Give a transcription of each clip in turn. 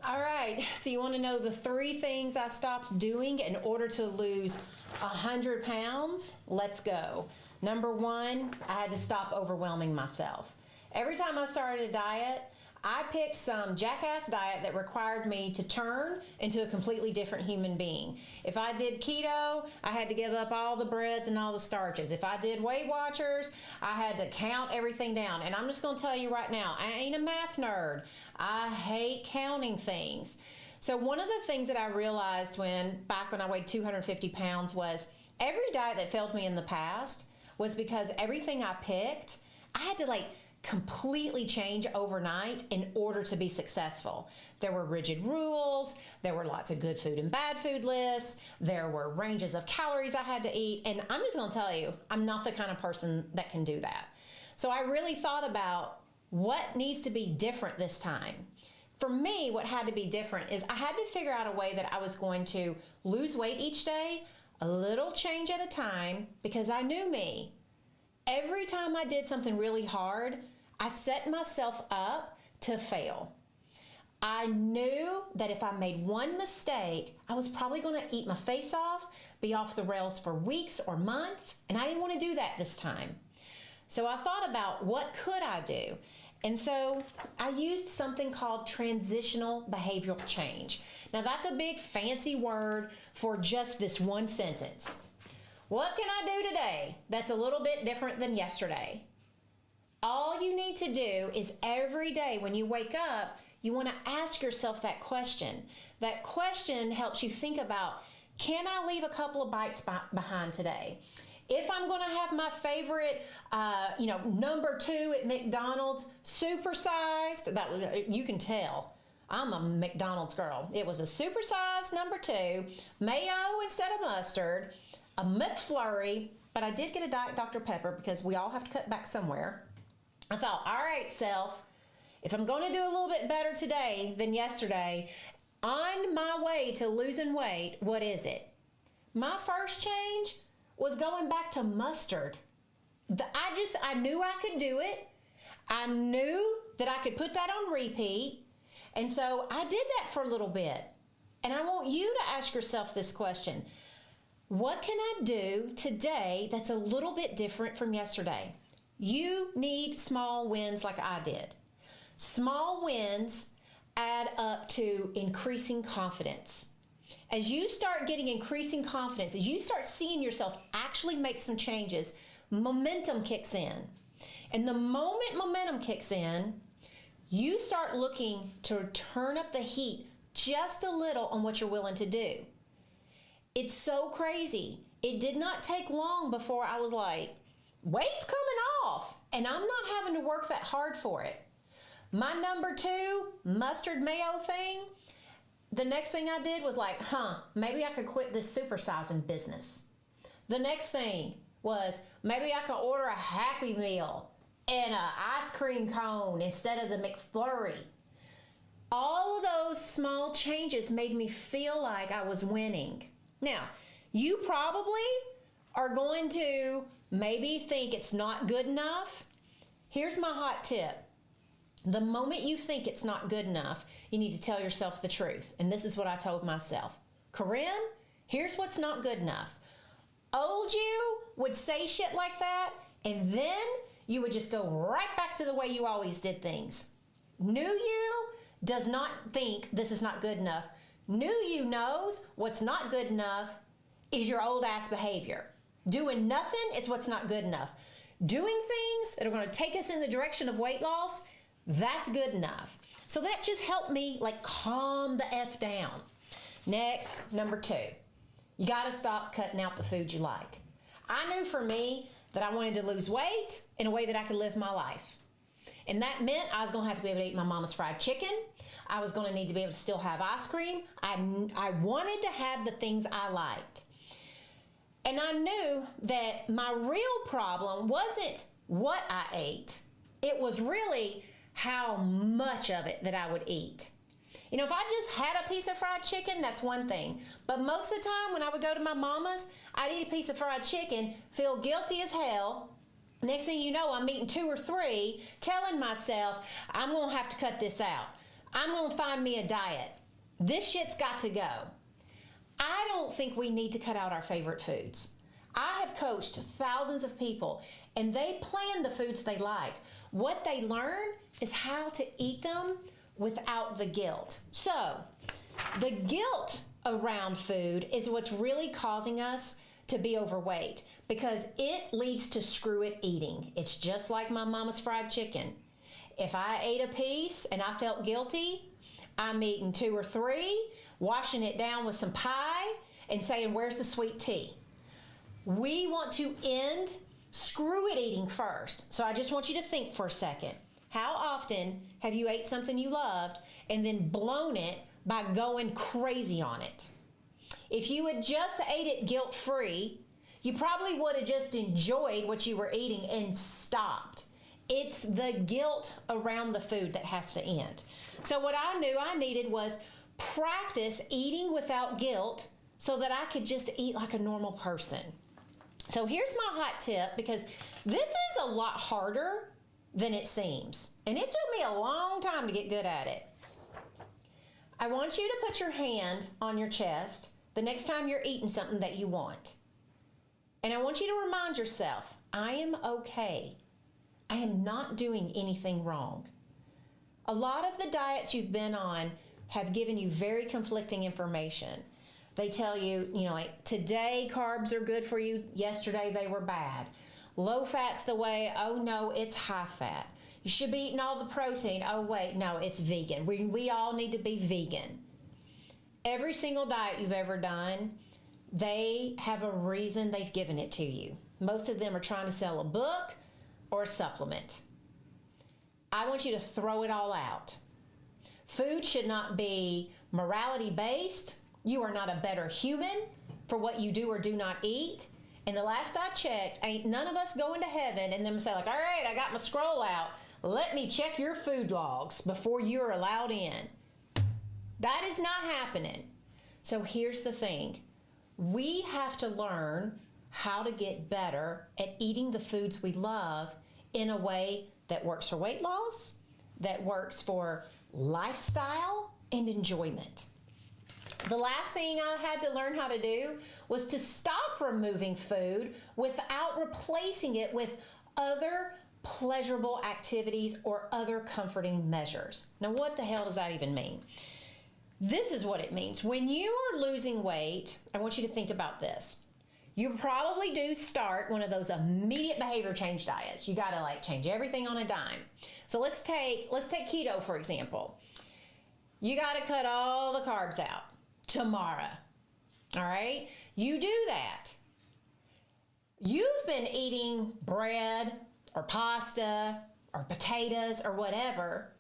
All right, so you want to know the 3 things I stopped doing in order to lose 100 pounds? Let's go. Number 1, I had to stop overwhelming myself. Every time I started a diet, I picked some jackass diet that required me to turn into a completely different human being. If I did keto, I had to give up all the breads and all the starches. If I did Weight Watchers, I had to count everything down. And I'm just going to tell you right now, I ain't a math nerd. I hate counting things. So one of the things that I realized back when I weighed 250 pounds was every diet that failed me in the past was because everything I picked, I had to completely change overnight in order to be successful. There were rigid rules, there were lots of good food and bad food lists, there were ranges of calories I had to eat, and I'm just going to tell you, I'm not the kind of person that can do that. So I really thought about what needs to be different this time. For me, what had to be different is I had to figure out a way that I was going to lose weight each day, a little change at a time, because I knew me. Every time I did something really hard, I set myself up to fail. I knew that if I made one mistake, I was probably going to eat my face off, be off the rails for weeks or months, and I didn't want to do that this time. So I thought about what could I do? And so I used something called transitional behavioral change. Now that's a big fancy word for just this one sentence. What can I do today that's a little bit different than yesterday? All you need to do is every day when you wake up, you want to ask yourself that question. That question helps you think about, can I leave a couple of bites behind today? If I'm going to have my favorite, number 2 at McDonald's, supersized, you can tell. I'm a McDonald's girl. It was a supersized number 2, mayo instead of mustard, a McFlurry, but I did get a Diet Dr. Pepper because we all have to cut back somewhere. I thought, all right, self, if I'm going to do a little bit better today than yesterday, on my way to losing weight, what is it? My first change was going back to mustard. I knew I could do it. I knew that I could put that on repeat. And so I did that for a little bit. And I want you to ask yourself this question. What can I do today that's a little bit different from yesterday? You need small wins like I did. Small wins add up to increasing confidence. As you start getting increasing confidence, as you start seeing yourself actually make some changes, momentum kicks in. And the moment momentum kicks in, you start looking to turn up the heat just a little on what you're willing to do. It's so crazy. It did not take long before I was like, weight's coming off, and I'm not having to work that hard for it. My number 2 mustard mayo thing, the next thing I did was maybe I could quit this supersizing business. The next thing was maybe I could order a Happy Meal and an ice cream cone instead of the McFlurry. All of those small changes made me feel like I was winning. Now, you probably are going to maybe think it's not good enough. Here's my hot tip. The moment you think it's not good enough, you need to tell yourself the truth. And this is what I told myself. Corinne, here's what's not good enough. Old you would say shit like that, and then you would just go right back to the way you always did things. New you does not think this is not good enough. New you knows what's not good enough is your old ass behavior. Doing nothing is what's not good enough. Doing things that are going to take us in the direction of weight loss, that's good enough. So that just helped me calm the F down. Next, number 2, you got to stop cutting out the food you like. I knew for me that I wanted to lose weight in a way that I could live my life. And that meant I was going to have to be able to eat my mama's fried chicken. I was going to need to be able to still have ice cream. I wanted to have the things I liked. And I knew that my real problem wasn't what I ate. It was really how much of it that I would eat. If I just had a piece of fried chicken, that's one thing. But most of the time when I would go to my mama's, I'd eat a piece of fried chicken, feel guilty as hell. Next thing you know, I'm eating 2 or 3, telling myself, I'm going to have to cut this out. I'm going to find me a diet. This shit's got to go. I don't think we need to cut out our favorite foods. I have coached thousands of people, and they plan the foods they like. What they learn is how to eat them without the guilt. So, the guilt around food is what's really causing us to be overweight, because it leads to screw it eating. It's just like my mama's fried chicken. If I ate a piece and I felt guilty, I'm eating 2 or 3, washing it down with some pie, and saying, where's the sweet tea? We want to end screw it eating first. So I just want you to think for a second. How often have you ate something you loved and then blown it by going crazy on it? If you had just ate it guilt-free, you probably would have just enjoyed what you were eating and stopped. It's the guilt around the food that has to end. So what I knew I needed was practice eating without guilt so that I could just eat like a normal person. So here's my hot tip, because this is a lot harder than it seems. And it took me a long time to get good at it. I want you to put your hand on your chest the next time you're eating something that you want. And I want you to remind yourself, I am okay. I am not doing anything wrong. A lot of the diets you've been on have given you very conflicting information. They tell you, like today carbs are good for you, yesterday they were bad. Low fat's the way, oh no, it's high fat. You should be eating all the protein, oh wait, no, it's vegan. We all need to be vegan. Every single diet you've ever done, they have a reason they've given it to you. Most of them are trying to sell a book or a supplement. I want you to throw it all out. Food should not be morality based. You are not a better human for what you do or do not eat. And the last I checked, ain't none of us going to heaven and them say like, all right, I got my scroll out. Let me check your food logs before you're allowed in. That is not happening. So here's the thing. We have to learn how to get better at eating the foods we love in a way that works for weight loss, that works for lifestyle and enjoyment. The last thing I had to learn how to do was to stop removing food without replacing it with other pleasurable activities or other comforting measures. Now, what the hell does that even mean? This is what it means. When you are losing weight, I want you to think about this. You probably do start one of those immediate behavior change diets. You got to like change everything on a dime. So let's take keto, for example. You got to cut all the carbs out tomorrow. All right? You do that. You've been eating bread or pasta or potatoes or whatever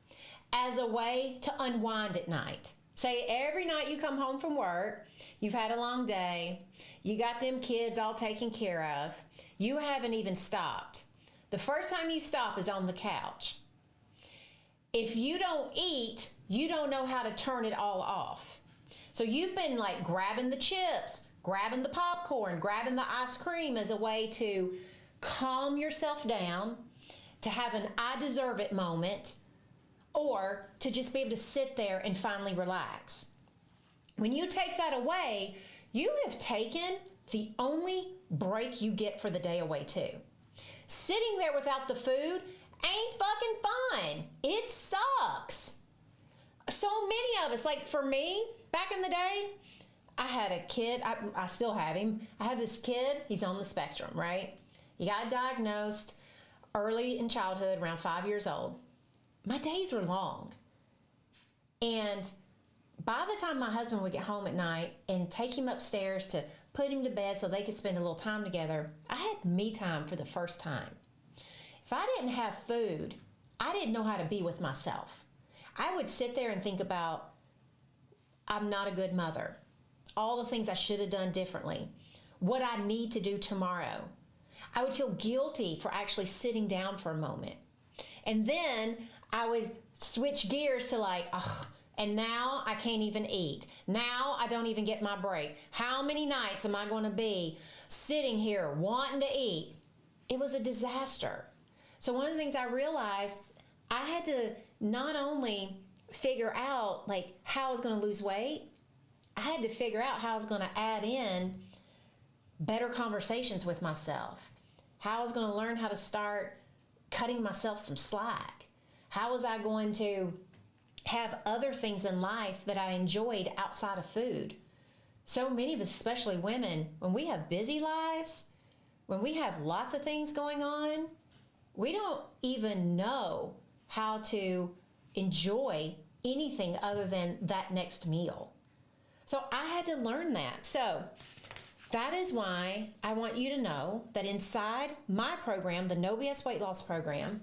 as a way to unwind at night. Say every night you come home from work, you've had a long day, you got them kids all taken care of, you haven't even stopped. The first time you stop is on the couch. If you don't eat, you don't know how to turn it all off. So you've been like grabbing the chips, grabbing the popcorn, grabbing the ice cream as a way to calm yourself down, to have an I deserve it moment, or to just be able to sit there and finally relax. When you take that away, you have taken the only break you get for the day away too. Sitting there without the food ain't fucking fun. It sucks. So many of us, like for me, back in the day, I had a kid, I still have him. I have this kid, he's on the spectrum, right? He got diagnosed early in childhood, around 5 years old. My days were long. And by the time my husband would get home at night and take him upstairs to put him to bed so they could spend a little time together, I had me time for the first time. If I didn't have food, I didn't know how to be with myself. I would sit there and think about, I'm not a good mother. All the things I should have done differently. What I need to do tomorrow. I would feel guilty for actually sitting down for a moment. And then I would switch gears to like, ugh, and now I can't even eat. Now I don't even get my break. How many nights am I going to be sitting here wanting to eat? It was a disaster. So one of the things I realized, I had to not only figure out like how I was going to lose weight, I had to figure out how I was going to add in better conversations with myself, how I was going to learn how to start cutting myself some slack, how was I going to have other things in life that I enjoyed outside of food. So many of us, especially women, when we have busy lives, when we have lots of things going on, we don't even know how to enjoy anything other than that next meal. So I had to learn that. So that is why I want you to know that inside my program, the No BS Weight Loss Program,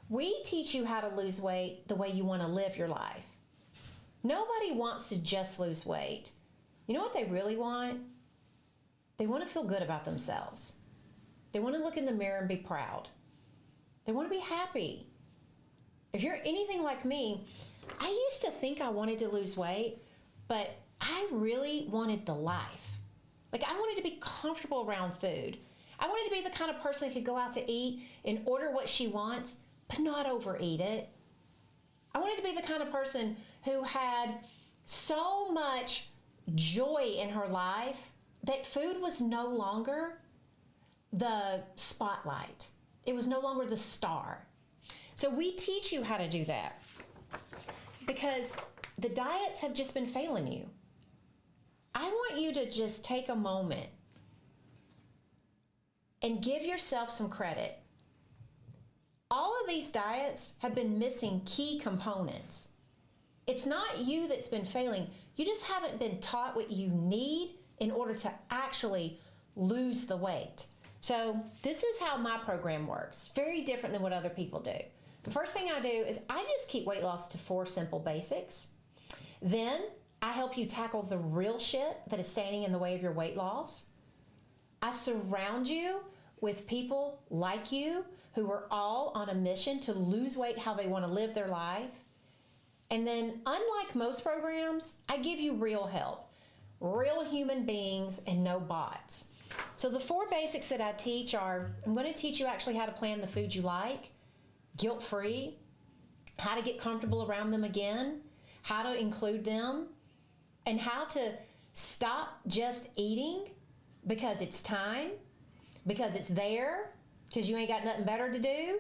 we teach you how to lose weight the way you want to live your life. Nobody wants to just lose weight. You know what they really want? They want to feel good about themselves. They want to look in the mirror and be proud. They want to be happy. If you're anything like me, I used to think I wanted to lose weight, but I really wanted the life. Like, I wanted to be comfortable around food. I wanted to be the kind of person that could go out to eat and order what she wants, but not overeat it. I wanted to be the kind of person who had so much joy in her life that food was no longer the spotlight. It was no longer the star. So we teach you how to do that because the diets have just been failing you. I want you to just take a moment and give yourself some credit. All of these diets have been missing key components. It's not you that's been failing. You just haven't been taught what you need in order to actually lose the weight. So this is how my program works. Very different than what other people do. The first thing I do is I just keep weight loss to 4 simple basics. Then I help you tackle the real shit that is standing in the way of your weight loss. I surround you with people like you who are all on a mission to lose weight how they want to live their life. And then, unlike most programs, I give you real help, real human beings and no bots. So the 4 basics that I teach are, I'm going to teach you actually how to plan the food you like, guilt-free, how to get comfortable around them again, how to include them, and how to stop just eating because it's time, because it's there, because you ain't got nothing better to do,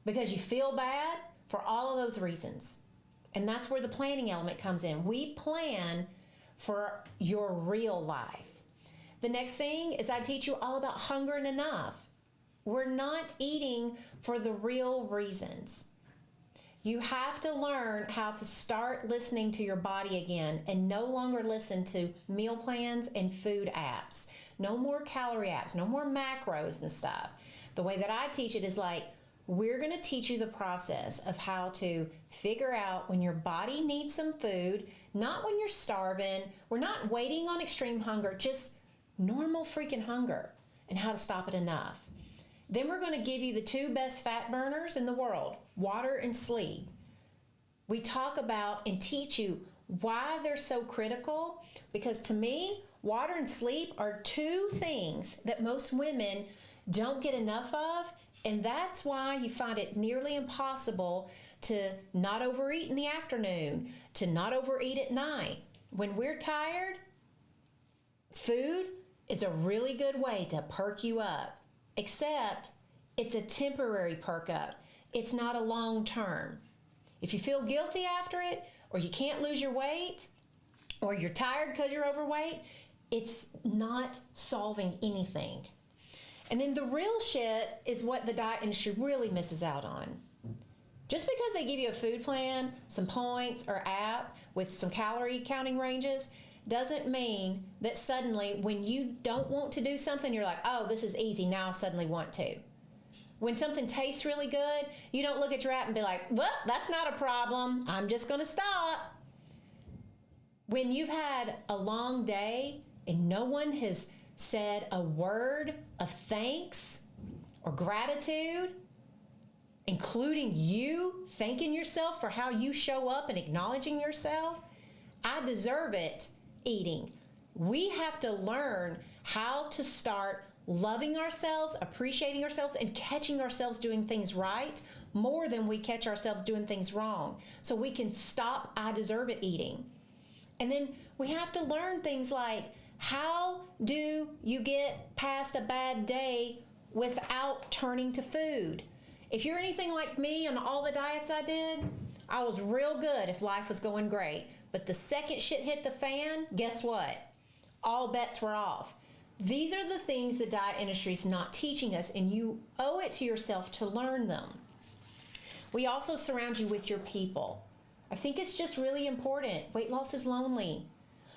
because you feel bad, for all of those reasons. And that's where the planning element comes in. We plan for your real life. The next thing is I teach you all about hunger and enough. We're not eating for the real reasons. You have to learn how to start listening to your body again and no longer listen to meal plans and food apps. No more calorie apps, no more macros and stuff. The way that I teach it is like, we're going to teach you the process of how to figure out when your body needs some food, not when you're starving. We're not waiting on extreme hunger, just normal freaking hunger, and how to stop it enough. Then we're going to give you the 2 best fat burners in the world, water and sleep. We talk about and teach you why they're so critical, because to me, water and sleep are 2 things that most women don't get enough of, and that's why you find it nearly impossible to not overeat in the afternoon, to not overeat at night. When we're tired, food is a really good way to perk you up, except it's a temporary perk up. It's not a long term. If you feel guilty after it, or you can't lose your weight, or you're tired because you're overweight, it's not solving anything. And then the real shit is what the diet industry really misses out on. Just because they give you a food plan, some points, or app with some calorie counting ranges doesn't mean that suddenly when you don't want to do something, you're like, oh, this is easy, now I suddenly want to. When something tastes really good, you don't look at your app and be like, well, that's not a problem, I'm just going to stop. When you've had a long day and no one has said a word of thanks or gratitude, including you thanking yourself for how you show up and acknowledging yourself, I deserve it eating. We have to learn how to start loving ourselves, appreciating ourselves, and catching ourselves doing things right more than we catch ourselves doing things wrong. So we can stop I deserve it eating. And then we have to learn things like, how do you get past a bad day without turning to food? If you're anything like me on all the diets I did, I was real good if life was going great. But the second shit hit the fan, guess what? All bets were off. These are the things the diet industry is not teaching us, and you owe it to yourself to learn them. We also surround you with your people. I think it's just really important. Weight loss is lonely.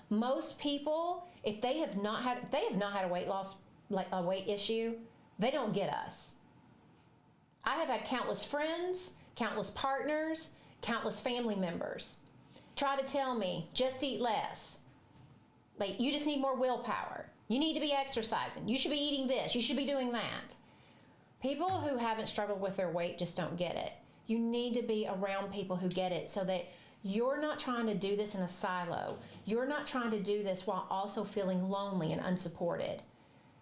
Most people, if they have not had a weight loss, like a weight issue, they don't get us. I have had countless friends, countless partners, countless family members try to tell me, just eat less. Like, you just need more willpower. You need to be exercising. You should be eating this. You should be doing that. People who haven't struggled with their weight just don't get it. You need to be around people who get it so that you're not trying to do this in a silo. You're not trying to do this while also feeling lonely and unsupported.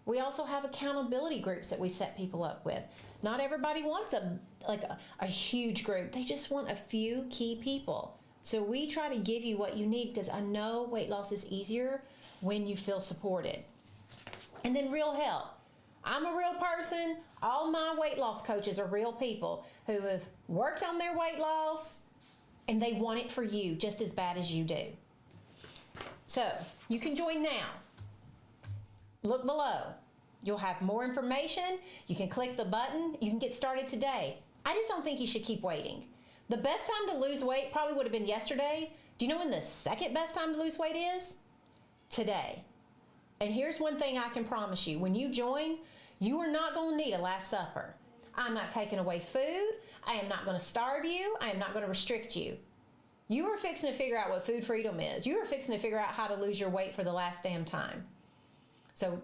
We also have accountability groups that we set people up with. Not everybody wants a huge group. They just want a few key people. So we try to give you what you need, because I know weight loss is easier when you feel supported. And then real help. I'm a real person. All my weight loss coaches are real people who have worked on their weight loss, and they want it for you just as bad as you do. So you can join now. Look below. You'll have more information. You can click the button. You can get started today. I just don't think you should keep waiting. The best time to lose weight probably would have been yesterday. Do you know when the second best time to lose weight is? Today. And here's one thing I can promise you. When you join, you are not going to need a Last Supper. I'm not taking away food. I am not going to starve you. I am not going to restrict you. You are fixing to figure out what food freedom is. You are fixing to figure out how to lose your weight for the last damn time. So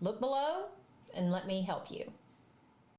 look below and let me help you.